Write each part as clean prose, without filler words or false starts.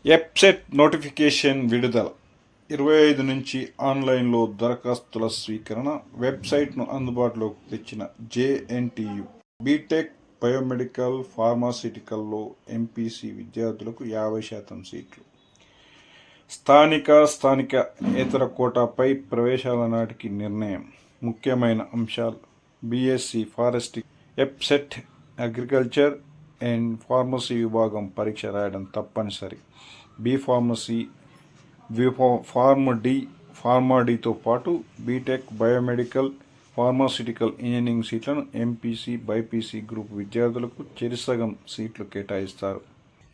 Website notification విడుదల 25 నుంచి ఆన్లైన్లో దరఖాస్తుల స్వీకరణ. వెబ్సైట్ను అందుబాటులోకి తెచ్చిన జేఎన్టీయు బీటెక్ బయోమెడికల్ ఫార్మాసిటికల్లో ఎంపీసీ విద్యార్థులకు 50% సీట్లు. స్థానికేతర కోటాపై ప్రవేశాల నాటికి నిర్ణయం. ముఖ్యమైన అంశాలు: BSc forestry website agriculture and pharmacy విభాగం పరీక్ష రాయడం తప్పనిసరి. బీ ఫార్మసీ, ఫార్మా డీతో పాటు బీటెక్ బయోమెడికల్ ఫార్మాసిటికల్ ఇంజనీరింగ్ సీట్లను ఎంపీసీ బైపీసీ గ్రూప్ విద్యార్థులకు చెరిసగం సీట్లు కేటాయిస్తారు.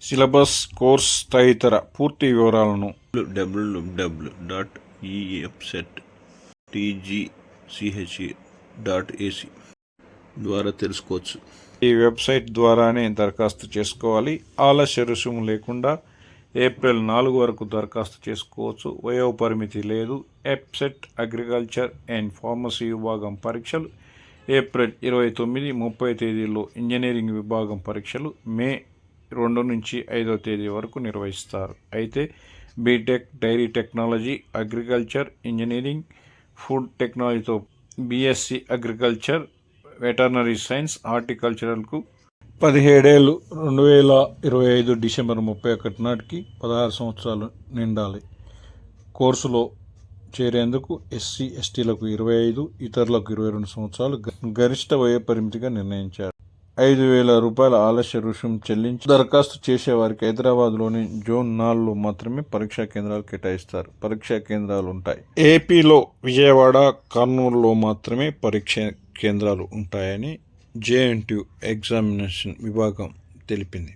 సిలబస్, కోర్స్ తదితర పూర్తి వివరాలను www.eepset.tgche.ac ద్వారా తెలుసుకోవచ్చు. ఈ వెబ్సైట్ ద్వారానే దరఖాస్తు చేసుకోవాలి. ఆలస్య రుసుము లేకుండా ఏప్రిల్ 4 వరకు దరఖాస్తు చేసుకోవచ్చు. వయోపరిమితి లేదు. వెబ్సైట్ అగ్రికల్చర్ అండ్ ఫార్మసీ విభాగం పరీక్షలు ఏప్రిల్ 29, 30 తేదీల్లో, ఇంజనీరింగ్ విభాగం పరీక్షలు మే 2 నుంచి 5 తేదీ వరకు నిర్వహిస్తారు. అయితే BTech dairy technology, agriculture engineering, food టెక్నాలజీతో బీఎస్సీ అగ్రికల్చర్, వెటర్నరీ సైన్స్, హార్టికల్చరల్కు 17 ఏళ్ళు 2025 డిసెంబర్ 31 నాటికి 16 సంవత్సరాలు నిండాలి. కోర్సులో చేరేందుకు ఎస్సీ ఎస్టీలకు 25, ఇతరులకు 22 సంవత్సరాలు గరిష్ట వయోపరిమితిగా నిర్ణయించారు. 5,000 రూపాయల ఆలస్య రుసుము చెల్లించి దరఖాస్తు చేసేవారికి హైదరాబాద్లోని జోన్ 4లో మాత్రమే పరీక్షా కేంద్రాలు కేటాయిస్తారు. పరీక్షా కేంద్రాలు ఉంటాయి. ఏపీలో విజయవాడ, కర్నూలులో మాత్రమే పరీక్షా కేంద్రాలు ఉంటాయని జేఎన్టీయు ఎగ్జామినేషన్ విభాగం తెలిపింది.